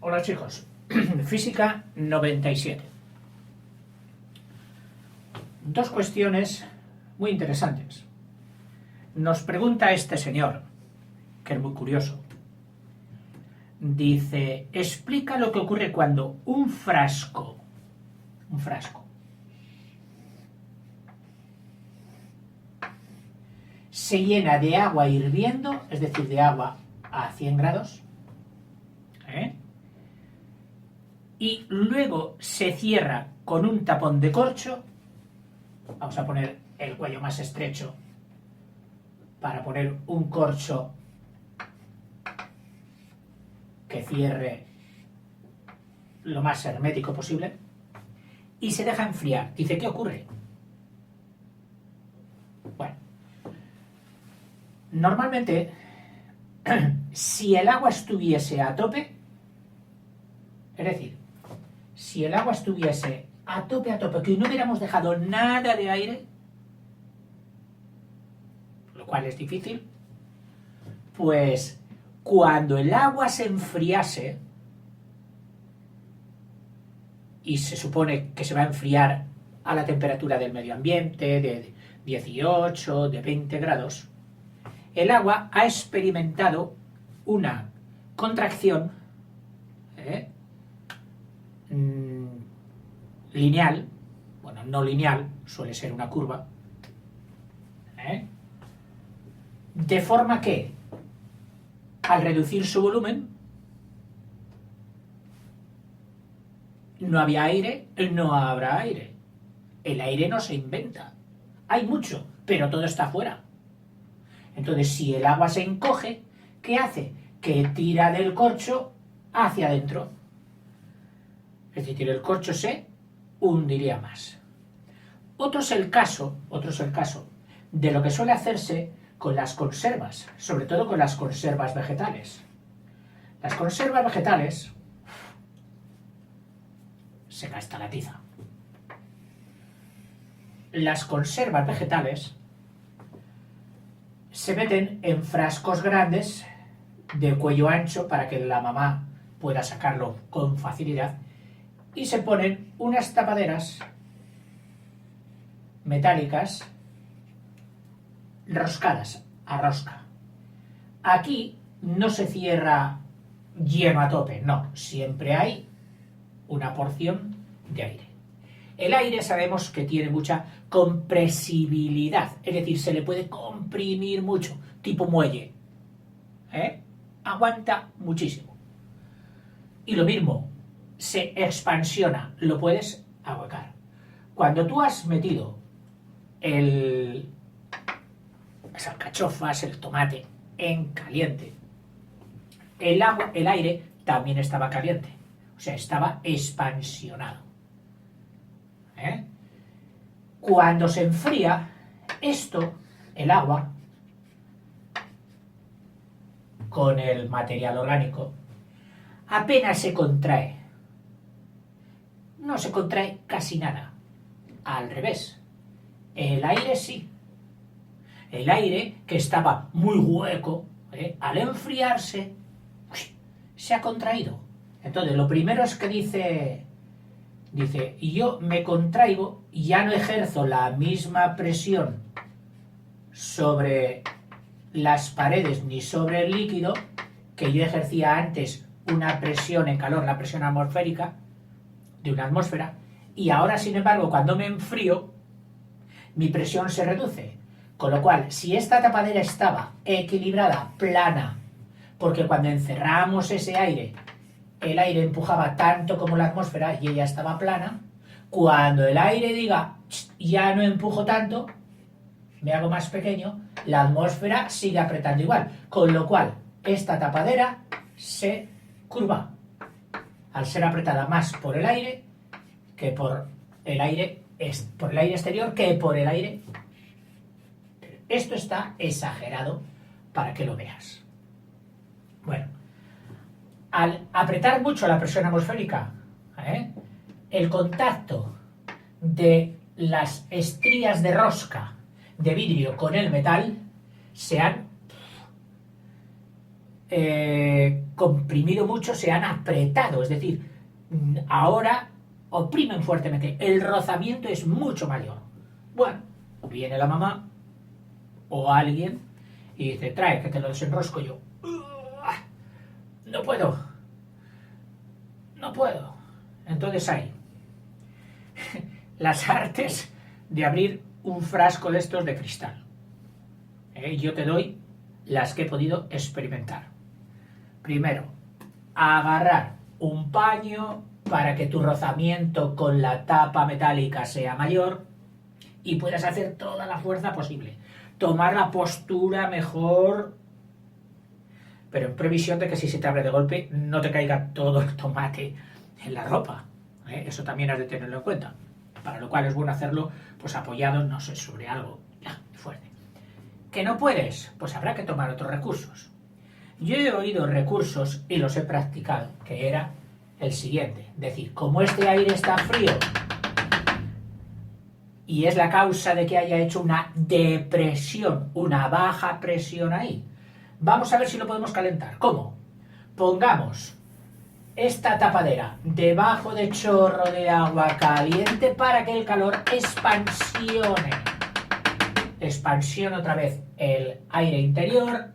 Hola chicos, Física 97. Dos cuestiones muy interesantes. Nos pregunta este señor, que es muy curioso. Dice, explica lo que ocurre cuando un frasco se llena de agua hirviendo, es decir, de agua a 100 grados, y luego se cierra con un tapón de corcho. Vamos a poner el cuello más estrecho para poner un corcho que cierre lo más hermético posible y se deja enfriar. Dice, ¿qué ocurre? Bueno, normalmente si el agua estuviese a tope, es decir, si el agua estuviese a tope, que no hubiéramos dejado nada de aire, lo cual es difícil, pues cuando el agua se enfriase, y se supone que se va a enfriar a la temperatura del medio ambiente, de 18, de 20 grados, el agua ha experimentado una contracción lineal, bueno, no lineal, suele ser una curva, de forma que al reducir su volumen no había aire, no habrá aire. El aire no se inventa. Hay mucho, pero todo está fuera. Entonces, si el agua se encoge, ¿qué hace? Que tira del corcho hacia adentro. Es decir, el corcho se hundiría más. Otro es el caso de lo que suele hacerse con las conservas, sobre todo con las conservas vegetales. Las conservas vegetales se gasta la tiza. Las conservas vegetales se meten en frascos grandes de cuello ancho para que la mamá pueda sacarlo con facilidad y se ponen unas tapaderas metálicas roscadas a rosca. Aquí no se cierra lleno a tope, no, siempre hay una porción de aire. El aire sabemos que tiene mucha compresibilidad, es decir, se le puede comprimir mucho, tipo muelle. Aguanta muchísimo. Y lo mismo, se expansiona, lo puedes ahuecar. Cuando tú has metido las alcachofas, el tomate en caliente, el aire también estaba caliente, o sea, estaba expansionado. Cuando se enfría, el agua, con el material orgánico, apenas se contrae. No se contrae casi nada. Al revés. El aire sí. El aire, que estaba muy hueco, al enfriarse, se ha contraído. Entonces, lo primero es que dice, yo me contraigo y ya no ejerzo la misma presión sobre las paredes ni sobre el líquido que yo ejercía antes, una presión en calor, la presión atmosférica de una atmósfera, y ahora, sin embargo, cuando me enfrío, mi presión se reduce. Con lo cual, si esta tapadera estaba equilibrada, plana, porque cuando encerramos ese aire, el aire empujaba tanto como la atmósfera y ella estaba plana, cuando el aire diga, ya no empujo tanto, me hago más pequeño, la atmósfera sigue apretando igual. Con lo cual, esta tapadera se curva, al ser apretada más por el aire que por el aire exterior que por el aire. Esto está exagerado para que lo veas. Bueno, al apretar mucho la presión atmosférica, el contacto de las estrías de rosca de vidrio con el metal se han comprimido mucho, se han apretado, es decir, ahora oprimen fuertemente, el rozamiento es mucho mayor. Bueno, viene la mamá o alguien y dice, trae, que te lo desenrosco yo. No puedo, no puedo. Entonces hay las artes de abrir un frasco de estos de cristal. Yo te doy las que he podido experimentar. Primero, agarrar un paño para que tu rozamiento con la tapa metálica sea mayor y puedas hacer toda la fuerza posible. Tomar la postura mejor, pero en previsión de que si se te abre de golpe no te caiga todo el tomate en la ropa. Eso también has de tenerlo en cuenta. Para lo cual es bueno hacerlo pues apoyado, no sé, sobre algo fuerte. ¿Que no puedes? Pues habrá que tomar otros recursos. Yo he oído recursos y los he practicado, que era el siguiente. Es decir, como este aire está frío y es la causa de que haya hecho una depresión, una baja presión ahí, vamos a ver si lo podemos calentar. ¿Cómo? Pongamos esta tapadera debajo de chorro de agua caliente para que el calor expansione. Expansione otra vez el aire interior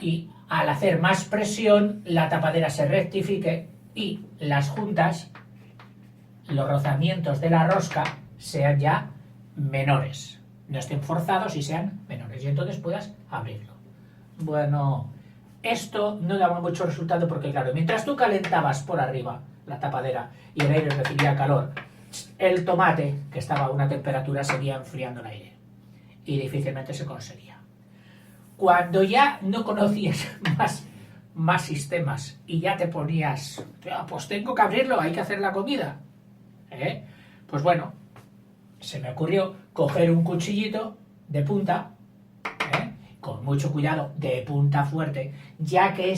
y al hacer más presión la tapadera se rectifique y las juntas, los rozamientos de la rosca sean ya menores. No estén forzados y sean menores. Y entonces puedas abrirlo. Bueno, esto no daba mucho resultado porque, claro, mientras tú calentabas por arriba la tapadera y el aire recibía calor, el tomate, que estaba a una temperatura, seguía enfriando el aire. Y difícilmente se conseguía. Cuando ya no conocías más sistemas y ya te ponías, pues tengo que abrirlo, hay que hacer la comida. Pues bueno, se me ocurrió coger un cuchillito de punta, con mucho cuidado, de punta fuerte, ya que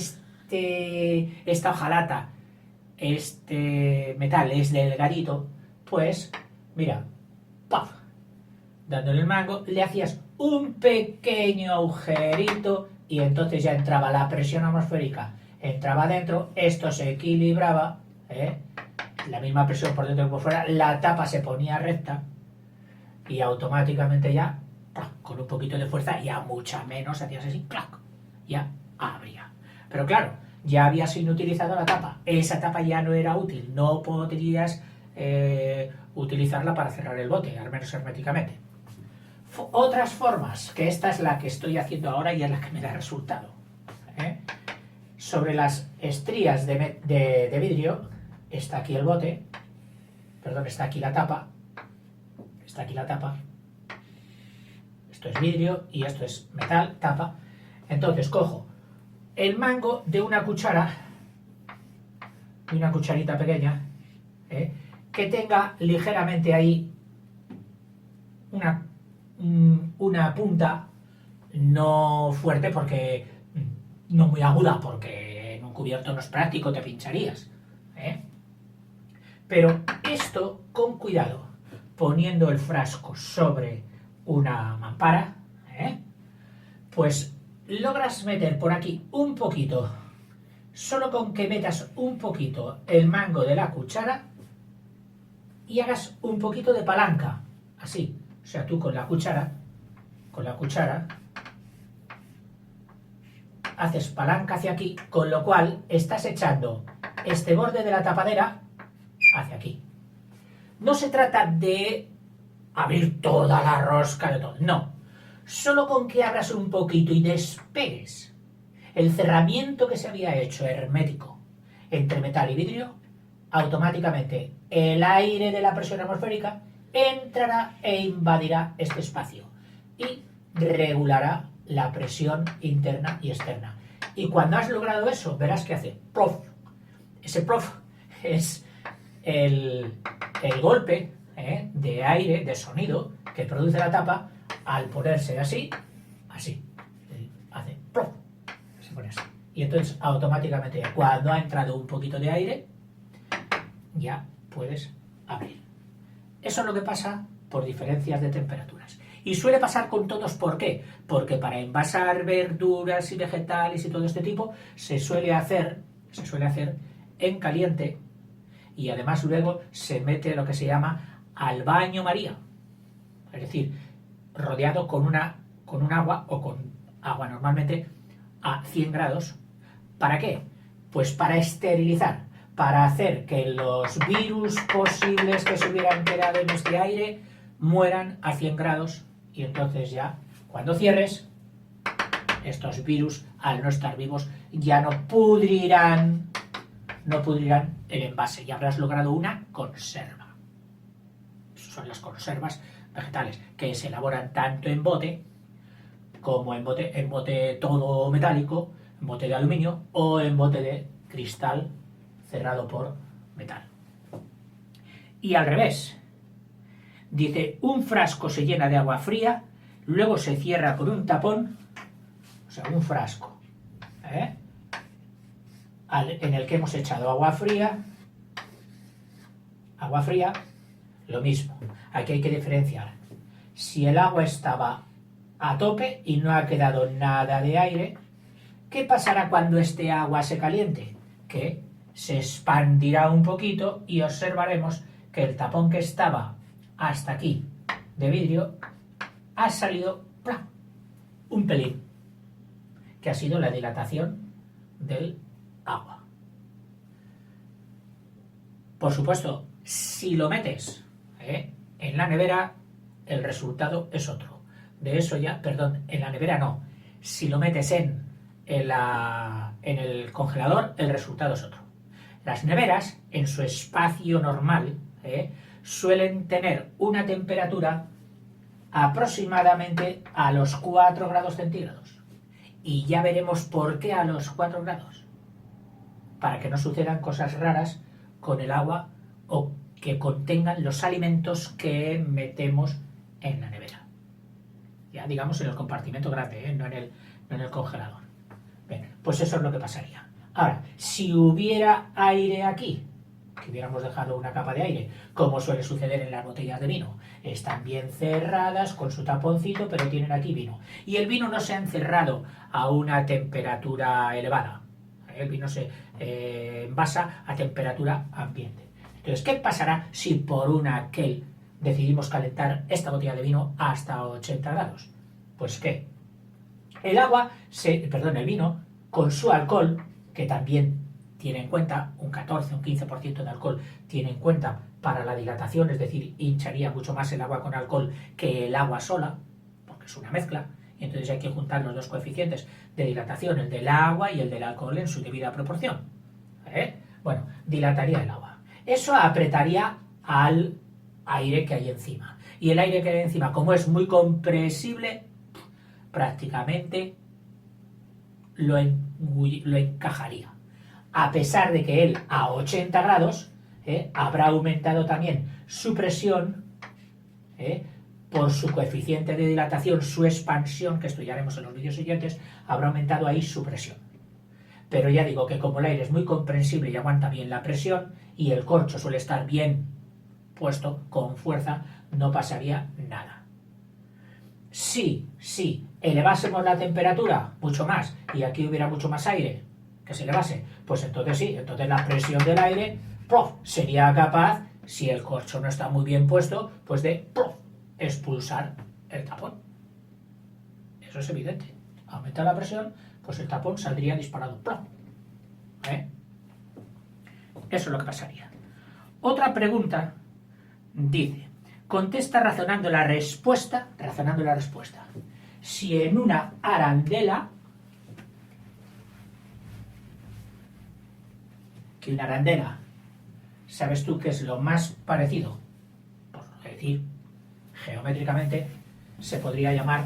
esta hojalata, este metal es delgadito, pues mira, ¡paf! Dándole el mango, le hacías un pequeño agujerito y entonces ya entraba la presión atmosférica, entraba adentro, esto se equilibraba, la misma presión por dentro que por fuera, la tapa se ponía recta y automáticamente ya, con un poquito de fuerza, ya mucha menos, hacías así, ¡clac!, ya abría. Pero claro, ya habías inutilizado la tapa, esa tapa ya no era útil, no podrías utilizarla para cerrar el bote, al menos herméticamente. Otras formas, que esta es la que estoy haciendo ahora y es la que me da resultado. Sobre las estrías de vidrio, está aquí el bote, perdón, está aquí la tapa, esto es vidrio y esto es metal, tapa. Entonces cojo el mango de una cuchara, de una cucharita pequeña, que tenga ligeramente ahí una punta no fuerte, porque no muy aguda, porque en un cubierto no es práctico, te pincharías, pero esto con cuidado, poniendo el frasco sobre una mampara, pues logras meter por aquí un poquito, solo con que metas un poquito el mango de la cuchara y hagas un poquito de palanca, así. O sea, tú con la cuchara, haces palanca hacia aquí, con lo cual estás echando este borde de la tapadera hacia aquí. No se trata de abrir toda la rosca de todo, no. Solo con que abras un poquito y despegues el cerramiento que se había hecho hermético entre metal y vidrio, automáticamente el aire de la presión atmosférica entrará e invadirá este espacio y regulará la presión interna y externa. Y cuando has logrado eso, verás que hace plof. Ese plof es el golpe de aire, de sonido que produce la tapa al ponerse así, hace plof, se pone así. Y entonces automáticamente cuando ha entrado un poquito de aire, ya puedes abrir. Eso es lo que pasa por diferencias de temperaturas. Y suele pasar con todos, ¿por qué? Porque para envasar verduras y vegetales y todo este tipo se suele hacer en caliente y además luego se mete lo que se llama al baño María. Es decir, rodeado con un agua o con agua normalmente a 100 grados. ¿Para qué? Pues para esterilizar, para hacer que los virus posibles que se hubieran quedado en este aire mueran a 100 grados y entonces ya, cuando cierres, estos virus, al no estar vivos, ya no pudrirán el envase y habrás logrado una conserva. Esas son las conservas vegetales que se elaboran tanto en bote como en bote todo metálico, en bote de aluminio o en bote de cristal cerrado por metal. Y al revés, dice, un frasco se llena de agua fría, luego se cierra con un tapón, o sea, un frasco, en el que hemos echado agua fría, lo mismo. Aquí hay que diferenciar. Si el agua estaba a tope y no ha quedado nada de aire, ¿qué pasará cuando este agua se caliente? Que se expandirá un poquito y observaremos que el tapón que estaba hasta aquí de vidrio ha salido ¡plá!, un pelín, que ha sido la dilatación del agua. Por supuesto, si lo metes en la nevera, el resultado es otro. De eso ya, perdón, en la nevera no. Si lo metes en el congelador, el resultado es otro. Las neveras, en su espacio normal, suelen tener una temperatura aproximadamente a los 4 grados centígrados. Y ya veremos por qué a los 4 grados. Para que no sucedan cosas raras con el agua o que contengan los alimentos que metemos en la nevera. Ya digamos en el compartimento grande, no en el congelador. Bien, pues eso es lo que pasaría. Ahora, si hubiera aire aquí, que hubiéramos dejado una capa de aire, como suele suceder en las botellas de vino, están bien cerradas con su taponcito, pero tienen aquí vino. Y el vino no se ha encerrado a una temperatura elevada. El vino se envasa a temperatura ambiente. Entonces, ¿qué pasará si por un aquel decidimos calentar esta botella de vino hasta 80 grados? Pues ¿qué? El vino, con su alcohol, que también tiene en cuenta un 14, un 15% de alcohol, tiene en cuenta para la dilatación, es decir, hincharía mucho más el agua con alcohol que el agua sola, porque es una mezcla, y entonces hay que juntar los dos coeficientes de dilatación, el del agua y el del alcohol en su debida proporción. Bueno, dilataría el agua. Eso apretaría al aire que hay encima. Y el aire que hay encima, como es muy compresible, prácticamente lo encajaría. A pesar de que él a 80 grados habrá aumentado también su presión por su coeficiente de dilatación, su expansión, que estudiaremos en los vídeos siguientes, habrá aumentado ahí su presión. Pero ya digo que como el aire es muy comprensible y aguanta bien la presión y el corcho suele estar bien puesto con fuerza, no pasaría nada. Si elevásemos la temperatura mucho más y aquí hubiera mucho más aire que se elevase, pues entonces sí, entonces la presión del aire sería capaz, si el corcho no está muy bien puesto, pues de expulsar el tapón. Eso es evidente. Aumenta la presión, pues el tapón saldría disparado. Eso es lo que pasaría. Otra pregunta dice, contesta razonando la respuesta. Si en una arandela, que una arandela, ¿sabes tú qué es lo más parecido? Por decir, geométricamente, se podría llamar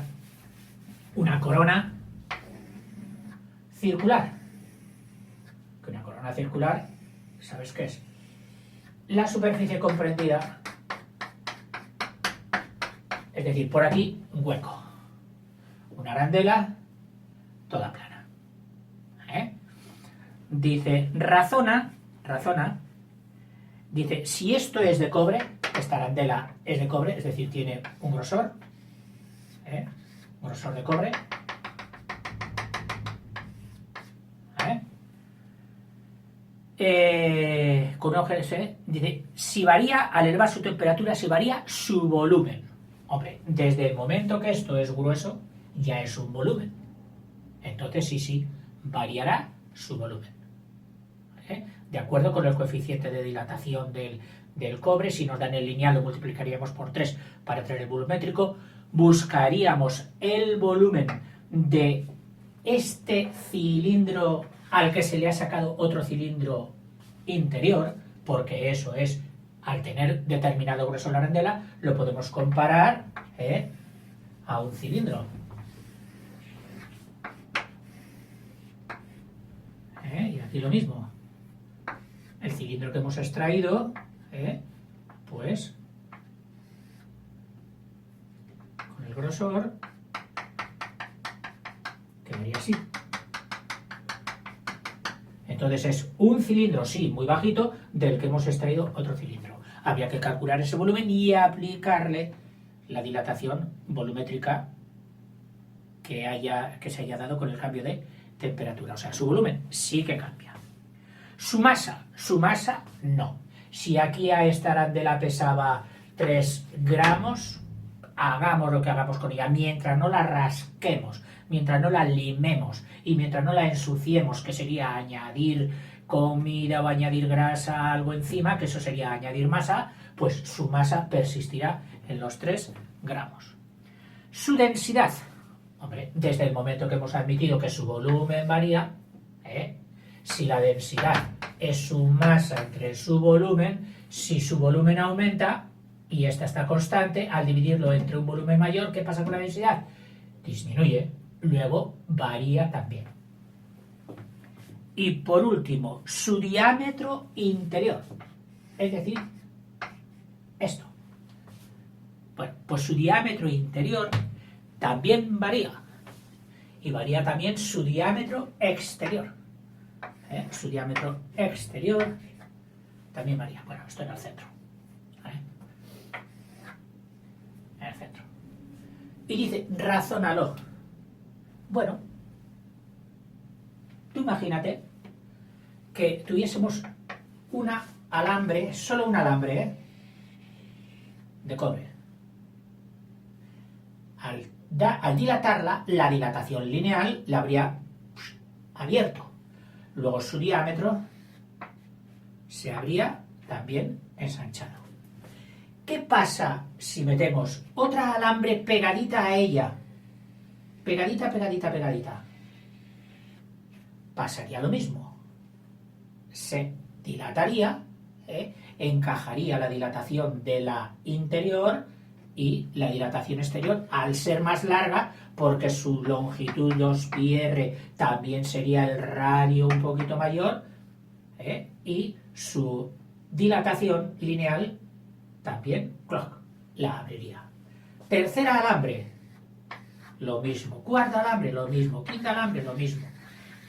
una corona circular. Que una corona circular, ¿sabes qué es? La superficie comprendida, es decir, por aquí un hueco. Una arandela toda plana. Dice, razona, dice, si esto es de cobre, esta arandela es de cobre, es decir, tiene un grosor, grosor de cobre, con un OGS, dice, si varía, al elevar su temperatura, si varía su volumen. Hombre, desde el momento que esto es grueso, ya es un volumen. Entonces sí, variará su volumen. De acuerdo con el coeficiente de dilatación del cobre, si nos dan el lineal lo multiplicaríamos por 3 para tener el volumétrico, buscaríamos el volumen de este cilindro al que se le ha sacado otro cilindro interior, porque eso es, al tener determinado grosor la arandela, lo podemos comparar a un cilindro. Y aquí lo mismo. El cilindro que hemos extraído, pues, con el grosor, quedaría así. Entonces es un cilindro, sí, muy bajito, del que hemos extraído otro cilindro. Habría que calcular ese volumen y aplicarle la dilatación volumétrica que se haya dado con el cambio de temperatura. O sea, su volumen sí que cambia. Su masa no. Si aquí a esta arandela pesaba 3 gramos, hagamos lo que hagamos con ella, mientras no la rasquemos, mientras no la limemos y mientras no la ensuciemos, que sería añadir comida o añadir grasa, algo encima, que eso sería añadir masa, pues su masa persistirá en los 3 gramos. Su densidad, hombre, desde el momento que hemos admitido que su volumen varía, si la densidad es su masa entre su volumen, si su volumen aumenta y esta está constante, al dividirlo entre un volumen mayor, ¿qué pasa con la densidad? Disminuye, luego varía también. Y por último, su diámetro interior, es decir, esto. Bueno, pues su diámetro interior también varía, y varía también su diámetro exterior. Su diámetro exterior también varía. Bueno, esto en el centro. En el centro. Y dice, razónalo. Bueno, tú imagínate que tuviésemos una alambre, solo un alambre, de cobre. Al dilatarla, la dilatación lineal la habría abierto. Luego su diámetro se habría también ensanchado. ¿Qué pasa si metemos otra alambre pegadita a ella? Pegadita, pegadita, pegadita. Pasaría lo mismo. Se dilataría, encajaría la dilatación de la interior y la dilatación exterior, al ser más larga, porque su longitud 2πr también sería el radio un poquito mayor, y su dilatación lineal también la abriría. Tercera alambre, lo mismo. Cuarta alambre, lo mismo. Quinta alambre, lo mismo.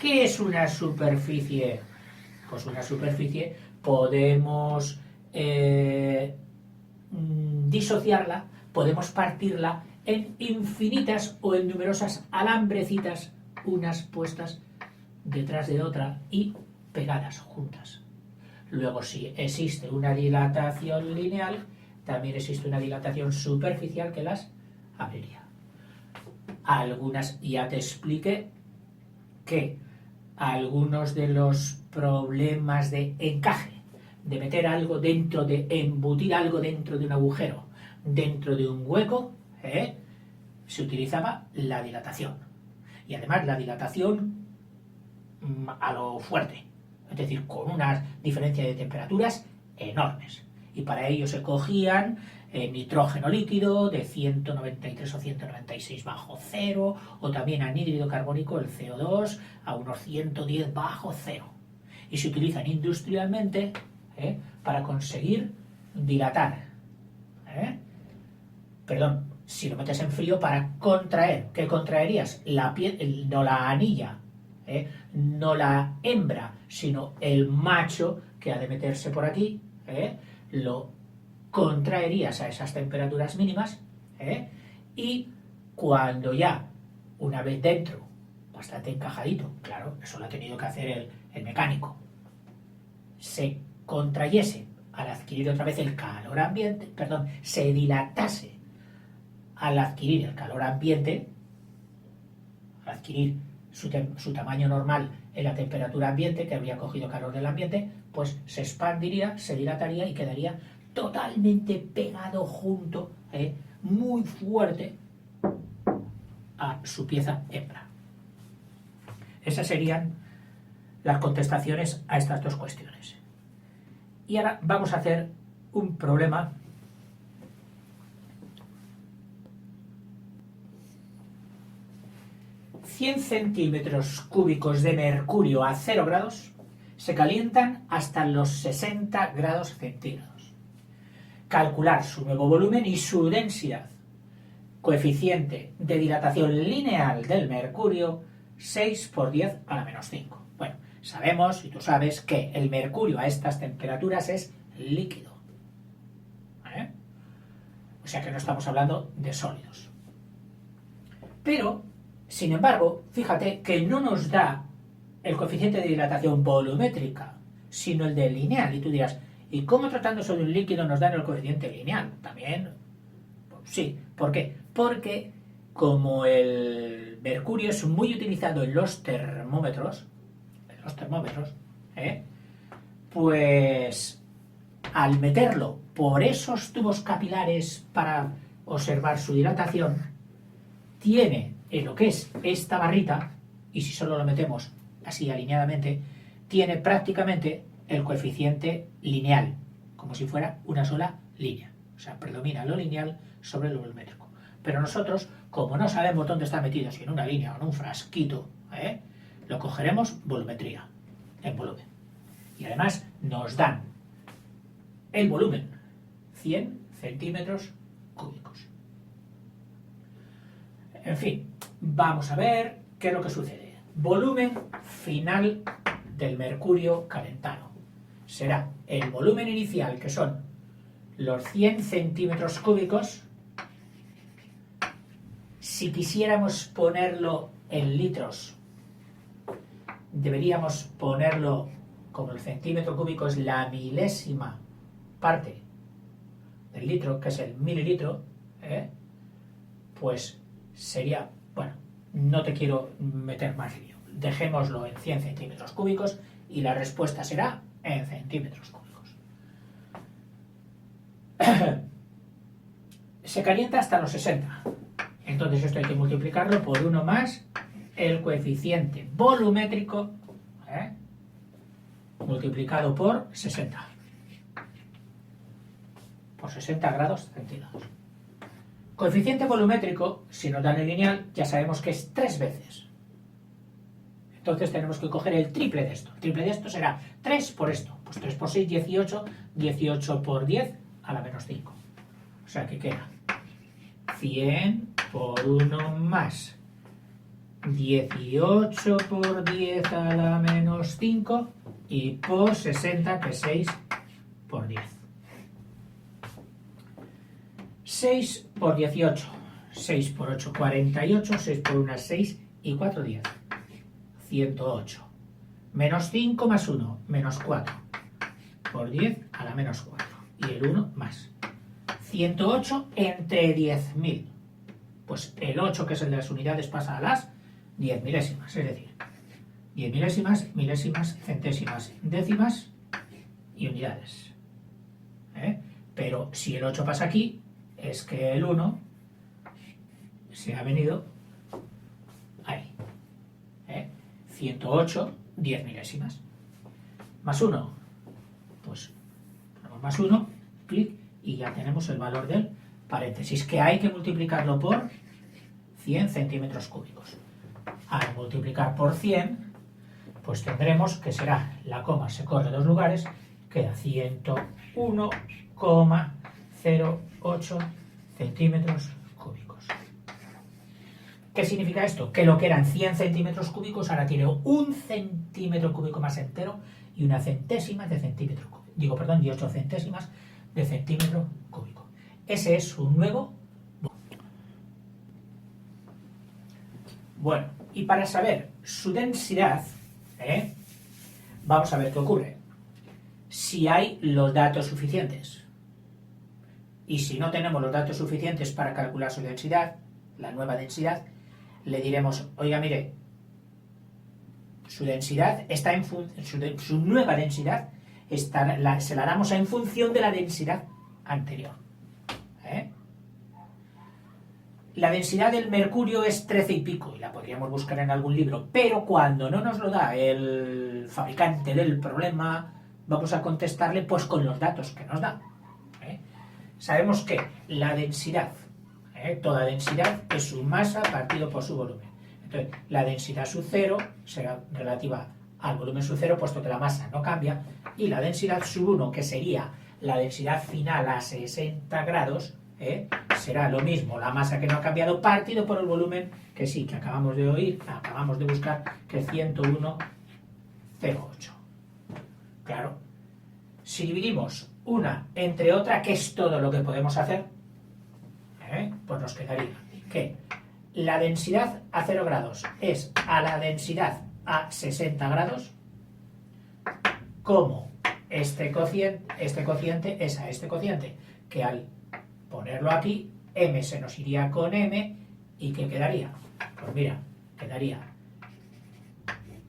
¿Qué es una superficie? Pues una superficie podemos disociarla, podemos partirla en infinitas o en numerosas alambrecitas, unas puestas detrás de otra y pegadas juntas. Luego, si existe una dilatación lineal, también existe una dilatación superficial que las abriría. Algunas, ya te expliqué que algunos de los problemas de encaje, de meter algo dentro, de embutir algo dentro de un agujero, dentro de un hueco, se utilizaba la dilatación. Y además la dilatación a lo fuerte, es decir, con una diferencia de temperaturas enormes. Y para ello se cogían nitrógeno líquido de 193 o 196 bajo cero, o también anhídrido carbónico, el CO2, a unos 110 bajo cero. Y se utilizan industrialmente para conseguir dilatar. Perdón, si lo metes en frío, para contraer. ¿Qué contraerías? La piel, no la anilla, no la hembra, sino el macho que ha de meterse por aquí, lo contraerías a esas temperaturas mínimas, y Cuando ya, una vez dentro, bastante encajadito, claro, eso lo ha tenido que hacer el mecánico, se contrayese al adquirir otra vez el calor ambiente, perdón, se dilatase al adquirir el calor ambiente, al adquirir su tamaño normal en la temperatura ambiente, que habría cogido calor del ambiente, pues se expandiría, se dilataría y quedaría totalmente pegado junto, muy fuerte, a su pieza hembra. Esas serían las contestaciones a estas dos cuestiones. Y ahora vamos a hacer un problema ...100 centímetros cúbicos de mercurio a 0 grados se calientan hasta los 60 grados centígrados. Calcular su nuevo volumen y su densidad. Coeficiente de dilatación lineal del mercurio 6 por 10 a la menos 5. Bueno, sabemos, y tú sabes, que el mercurio a estas temperaturas es líquido. O sea que no estamos hablando de sólidos. Pero, sin embargo, fíjate que no nos da el coeficiente de dilatación volumétrica, sino el de lineal. Y tú dirás, ¿y cómo tratándose de un líquido nos dan el coeficiente lineal? También, pues sí. ¿Por qué? Porque como el mercurio es muy utilizado en los termómetros, pues al meterlo por esos tubos capilares para observar su dilatación, tiene en lo que es esta barrita, y si solo lo metemos así alineadamente, tiene prácticamente el coeficiente lineal, como si fuera una sola línea. O sea, predomina lo lineal sobre lo volumétrico. Pero nosotros, como no sabemos dónde está metido, si en una línea o en un frasquito, lo cogeremos volumetría, en volumen. Y además nos dan el volumen, 100 centímetros cúbicos. En fin, vamos a ver qué es lo que sucede. Volumen final del mercurio calentado. Será el volumen inicial, que son los 100 centímetros cúbicos. Si quisiéramos ponerlo en litros, deberíamos ponerlo, como el centímetro cúbico es la milésima parte del litro, que es el mililitro, pues sería, bueno, no te quiero meter más lío. Dejémoslo en 100 centímetros cúbicos y la respuesta será en centímetros cúbicos. Se calienta hasta los 60. Entonces esto hay que multiplicarlo por 1 más el coeficiente volumétrico, multiplicado por 60. Por 60 grados centígrados. Coeficiente volumétrico, si nos dan el lineal, ya sabemos que es 3 veces. Entonces tenemos que coger el triple de esto. El triple de esto será 3 por esto. Pues 3 por 6, 18. 18 por 10 a la menos 5. O sea que queda 100 por 1 más 18 por 10 a la menos 5 y por 60, que es 6 por 10. 6 por 18, 6 por 8, 48, 6 por 1, 6 y 4, 10. 108. Menos 5 más 1, menos 4. Por 10 a la menos 4. Y el 1 más. 108 entre 10.000. Pues el 8, que es el de las unidades, pasa a las 10 milésimas. Es decir, 10 milésimas, milésimas, centésimas, décimas y unidades. Pero si el 8 pasa aquí, es que el 1 se ha venido ahí. 108, 10 milésimas. Más 1. Pues ponemos más 1, clic, y ya tenemos el valor del paréntesis, que hay que multiplicarlo por 100 centímetros cúbicos. Al multiplicar por 100, pues tendremos que será, la coma se corre 2 lugares, queda 101,08 centímetros cúbicos. ¿Qué significa esto? Que lo que eran 100 centímetros cúbicos ahora tiene 1 centímetro cúbico más entero y 1 centésima de centímetro cúbico. Digo, perdón, y 8 centésimas de centímetro cúbico. Ese es un nuevo. Bueno, y para saber su densidad, vamos a ver qué ocurre. Si hay los datos suficientes. Y si no tenemos los datos suficientes para calcular su densidad, la nueva densidad, le diremos, oiga, mire, su densidad está en su nueva densidad se la damos en función de la densidad anterior. La densidad del mercurio es 13 y pico, y la podríamos buscar en algún libro, pero cuando no nos lo da el fabricante del problema, vamos a contestarle pues con los datos que nos da. Sabemos que la densidad, toda densidad es su masa partido por su volumen. Entonces, la densidad sub 0 será relativa al volumen sub 0, puesto que la masa no cambia, y la densidad sub 1, que sería la densidad final a 60 grados, será lo mismo, la masa que no ha cambiado, partido por el volumen, que sí, que acabamos de buscar, que es 101,08. Claro, si dividimos una entre otra, que es todo lo que podemos hacer, pues nos quedaría que la densidad a 0 grados es a la densidad a 60 grados, como este cociente es a este cociente, que al ponerlo aquí, m se nos iría con m, ¿y qué quedaría? Pues mira, quedaría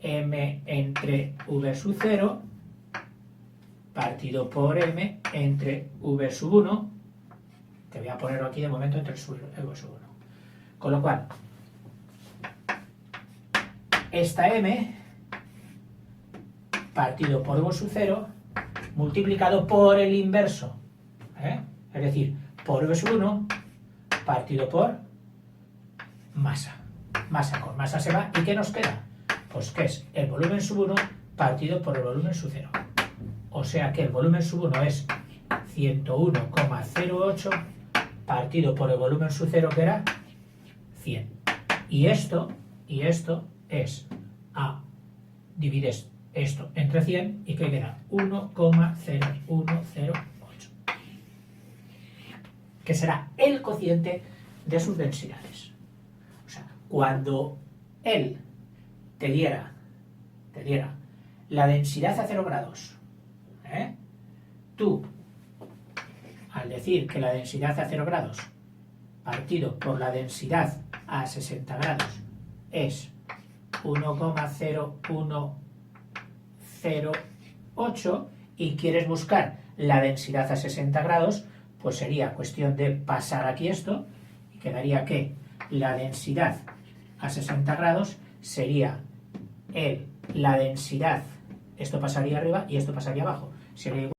m entre v sub 0 partido por m entre v sub 1, que voy a ponerlo aquí de momento entre v sub 1. Con lo cual, esta m partido por v sub 0 multiplicado por el inverso, es decir, por v sub 1 partido por masa. Masa con masa se va, ¿y qué nos queda? Pues que es el volumen sub 1 partido por el volumen sub 0. O sea que el volumen sub 1 es 101,08 partido por el volumen sub 0, que era 100. Y esto es divides esto entre 100, ¿y qué queda? 1,0108. Que será el cociente de sus densidades. O sea, cuando él te diera la densidad a 0 grados, tú, al decir que la densidad a 0 grados partido por la densidad a 60 grados es 1,0108 y quieres buscar la densidad a 60 grados, pues sería cuestión de pasar aquí esto y quedaría que la densidad a 60 grados sería la densidad, esto pasaría arriba y esto pasaría abajo, sería igual